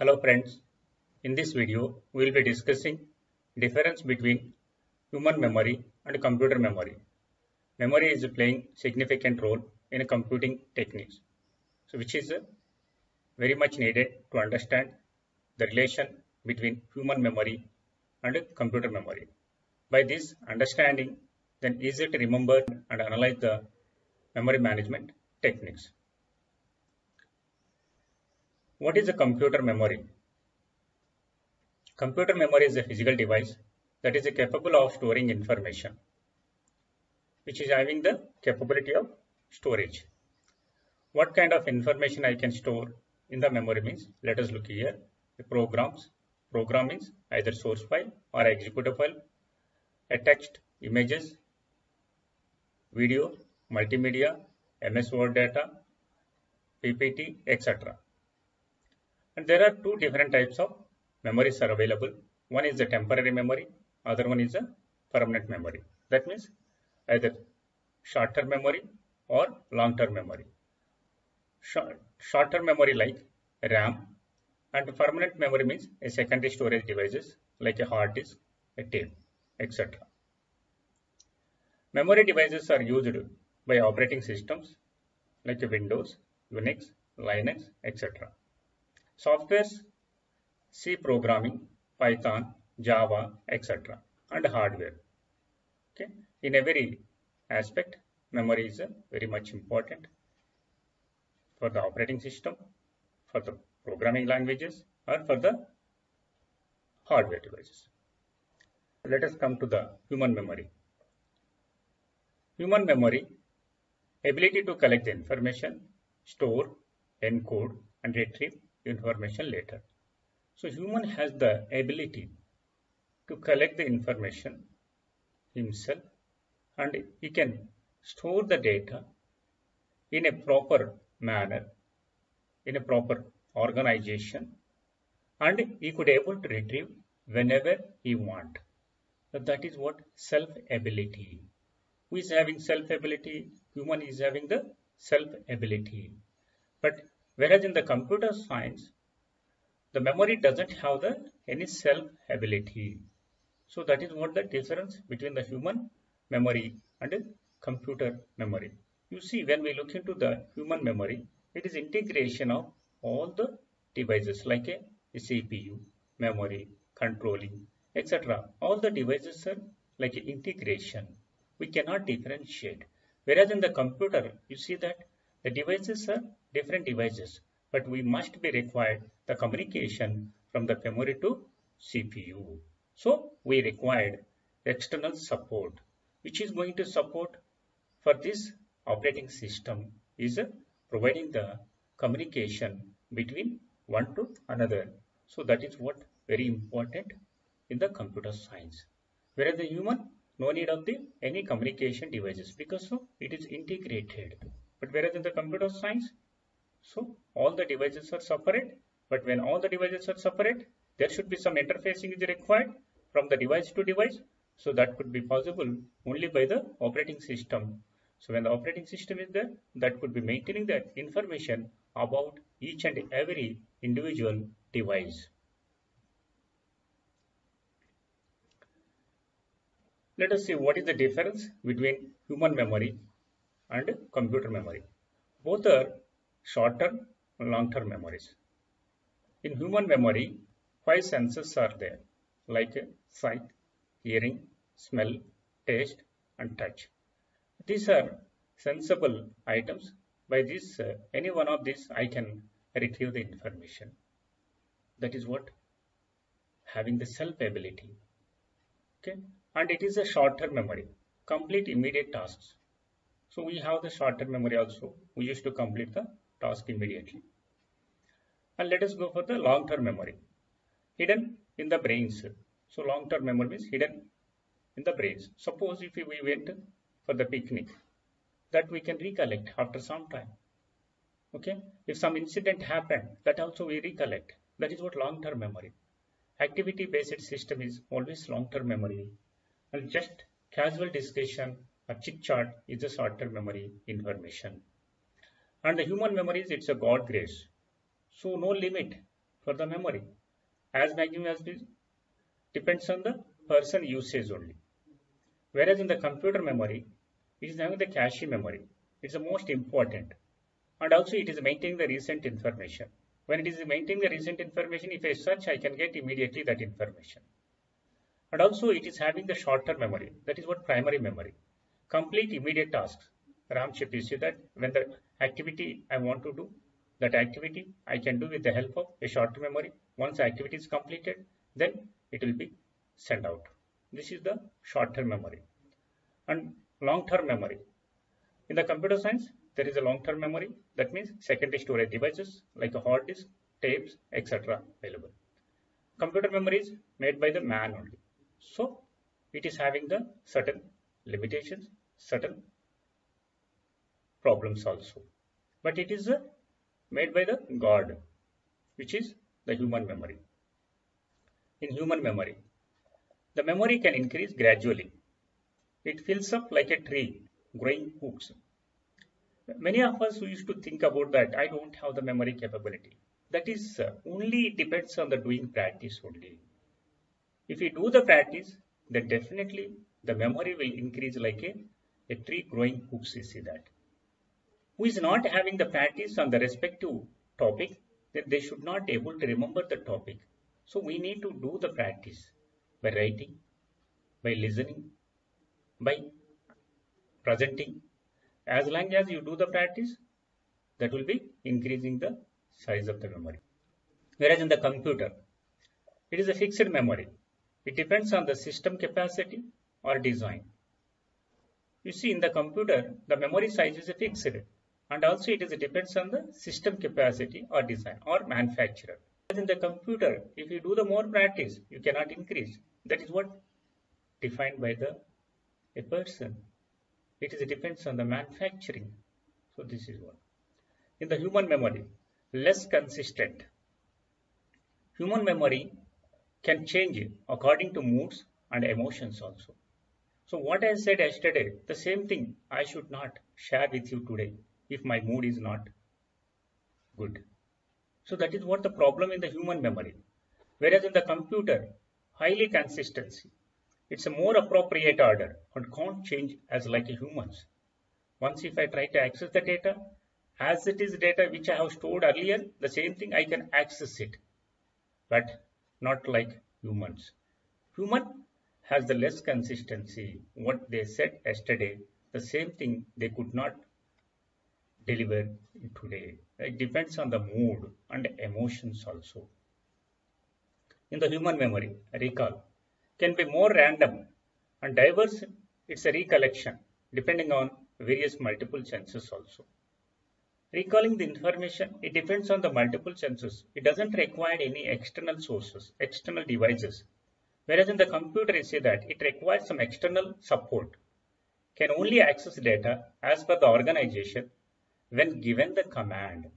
Hello friends, in this video we will be discussing difference between human memory and computer memory. Memory is playing significant role in computing techniques, which is very much needed to understand the relation between human memory and computer memory. By this understanding, then easy to remember and analyze the memory management techniques. What is a computer memory? Computer memory is a physical device that is capable of storing information, which is having the capability of storage. What kind of information I can store in the memory means, let us look here. The programs. Program means either source file or executable file, a text, images, video, multimedia, MS Word data, PPT, etc. And there are two different types of memories are available. One is the temporary memory, other one is a permanent memory. That means either short-term memory or long-term memory. Short-term memory like RAM, and permanent memory means a secondary storage devices like a hard disk, a tape, etc. Memory devices are used by operating systems like Windows, Unix, Linux, etc. Softwares, C programming, Python, Java, etc. and hardware. Okay. In every aspect, memory is very much important for the operating system, for the programming languages, or for the hardware devices. Let us come to the human memory. Human memory, ability to collect the information, store, encode, and retrieve information later. So human has the ability to collect the information himself, and he can store the data in a proper manner, in a proper organization, and he could able to retrieve whenever he want. So that is what self-ability. Who is having self-ability? Human is having the self-ability. But whereas in the computer science, the memory doesn't have any self-ability. So that is what the difference between the human memory and computer memory. You see, when we look into the human memory, it is integration of all the devices like a CPU, memory, controlling, etc. All the devices are like integration. We cannot differentiate. Whereas in the computer, you see that the devices are different devices, but we must be required the communication from the memory to CPU. So we required external support, which is going to support for this operating system is providing the communication between one to another. So that is what very important in the computer science. Whereas the human, no need of any communication devices because so it is integrated. But whereas in the computer science, so all the devices are separate. But when all the devices are separate, there should be some interfacing is required from the device to device. So that could be possible only by the operating system. So when the operating system is there, that could be maintaining that information about each and every individual device. Let us see what is the difference between human memory and computer memory. Both are short-term and long-term memories. In human memory, 5 senses are there, like sight, hearing, smell, taste, and touch. These are sensible items. By this, any one of these, I can retrieve the information. That is what having the self-ability. Okay, and it is a short-term memory, complete immediate tasks. So we have the short-term memory also. We used to complete the task immediately. And let us go for the long-term memory, hidden in the brains. So long-term memory means hidden in the brains. Suppose if we went for the picnic, that we can recollect after some time. Okay, if some incident happened, that also we recollect. That is what long-term memory. Activity-based system is always long-term memory, and just casual discussion or chit-chat is a short-term memory information. And the human memories, it's a God grace. So no limit for the memory. As maximum as depends on the person usage only. Whereas in the computer memory, it is having the cache memory. It's the most important. And also it is maintaining the recent information. When it is maintaining the recent information, if I search, I can get immediately that information. And also it is having the short-term memory. That is what primary memory. Complete immediate tasks. RAM chip, you see that when the activity I want to do, that activity I can do with the help of a short-term memory. Once the activity is completed, then it will be sent out. This is the short-term memory. And long-term memory. In the computer science, there is a long-term memory. That means secondary storage devices like a hard disk, tapes, etc. available. Computer memory is made by the man only. So it is having the certain limitations, certain problems also. But it is made by the God, which is the human memory. In human memory, the memory can increase gradually. It fills up like a tree growing hooks. Many of us used to think about that. I don't have the memory capability. That is only depends on the doing practice only. If you do the practice, then definitely the memory will increase like a tree growing hooks. You see that. Who is not having the practice on the respective topic, then they should not able to remember the topic. So we need to do the practice by writing, by listening, by presenting. As long as you do the practice, that will be increasing the size of the memory. Whereas in the computer, it is a fixed memory. It depends on the system capacity or design. You see, in the computer, the memory size is fixed, and also it depends on the system capacity or design or manufacturer. As in the computer, if you do the more practice, you cannot increase. That is what defined by a person. It depends on the manufacturing. So this is what. In the human memory, less consistent. Human memory can change according to moods and emotions also. So what I said yesterday, the same thing I should not share with you today if my mood is not good. So that is what the problem in the human memory. Whereas in the computer, highly consistency. It's a more appropriate order and can't change as like a humans. Once if I try to access the data, as it is data which I have stored earlier, the same thing I can access it. But not like humans. Human has the less consistency. What they said yesterday, the same thing they could not deliver today. It depends on the mood and emotions also. In the human memory, recall can be more random and diverse. It's a recollection depending on various multiple senses also. Recalling the information, it depends on the multiple senses. It doesn't require any external sources, external devices. Whereas in the computer, you say that it requires some external support. Can only access data as per the organization when given the command.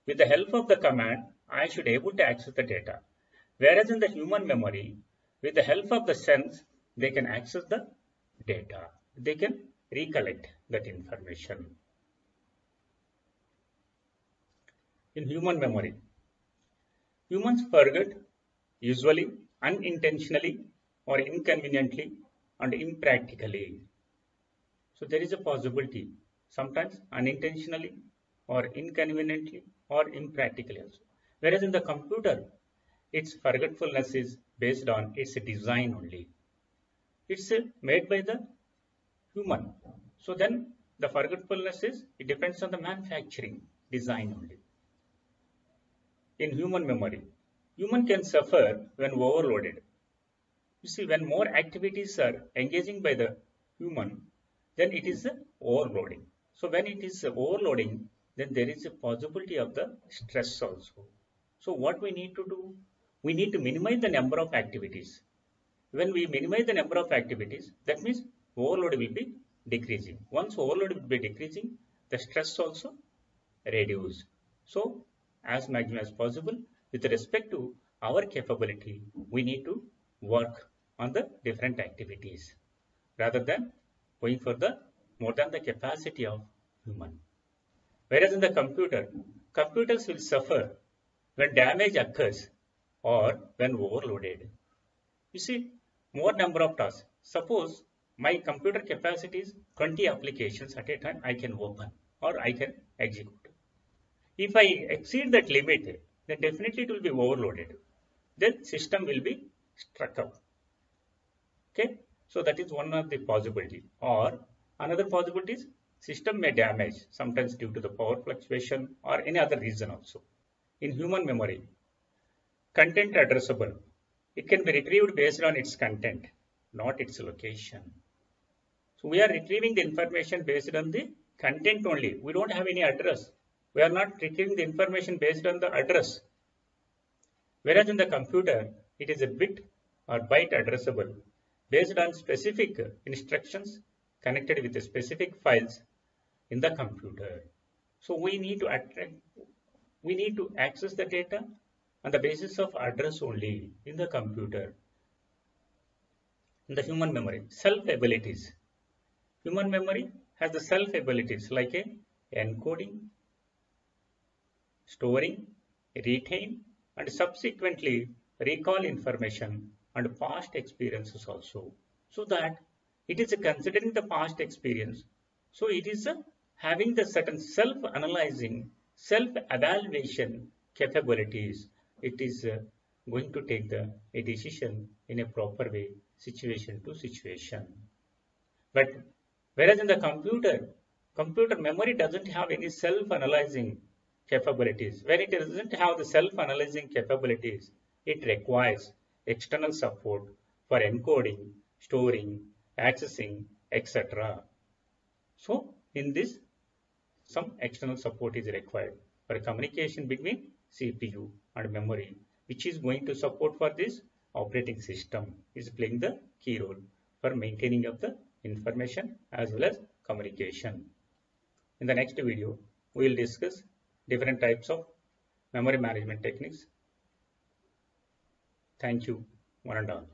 With the help of the command, I should able to access the data. Whereas in the human memory, with the help of the sense, they can access the data. They can recollect that information. In human memory, humans forget usually unintentionally or inconveniently and impractically. So there is a possibility sometimes unintentionally or inconveniently or impractically also. Whereas in the computer, its forgetfulness is based on its design only. It's made by the human. So then the forgetfulness it depends on the manufacturing design only. In human memory, human can suffer when overloaded. You see, when more activities are engaging by the human, then it is overloading. So when it is overloading, then there is a possibility of the stress also. So what we need to do? We need to minimize the number of activities. When we minimize the number of activities, that means overload will be decreasing. Once overload will be decreasing, the stress also reduce. So as maximum as possible, with respect to our capability, we need to work on the different activities rather than going for the more than the capacity of human. Whereas in the computer, computers will suffer when damage occurs or when overloaded. You see, more number of tasks. Suppose my computer capacity is 20 applications at a time I can open or I can execute. If I exceed that limit, then definitely it will be overloaded. Then system will be struck up. Okay, so that is one of the possibility. Or another possibility is system may damage sometimes due to the power fluctuation or any other reason also. In human memory, content addressable. It can be retrieved based on its content, not its location. So we are retrieving the information based on the content only. We don't have any address. We are not retrieving the information based on the address. Whereas in the computer, it is a bit or byte addressable based on specific instructions connected with the specific files in the computer. So we need to access the data on the basis of address only in the computer. In the human memory, self abilities. Human memory has the self abilities like encoding, storing, retain, and subsequently recall information and past experiences also. So that it is considering the past experience. So it is having the certain self-analyzing, self-evaluation capabilities. It is going to take a decision in a proper way, situation to situation. But whereas in the computer memory doesn't have any self-analyzing capabilities. When it doesn't have the self-analyzing capabilities, it requires external support for encoding, storing, accessing, etc. So in this, some external support is required for communication between CPU and memory, which is going to support for this operating system is playing the key role for maintaining of the information as well as communication. In the next video, we will discuss different types of memory management techniques. Thank you, one and all.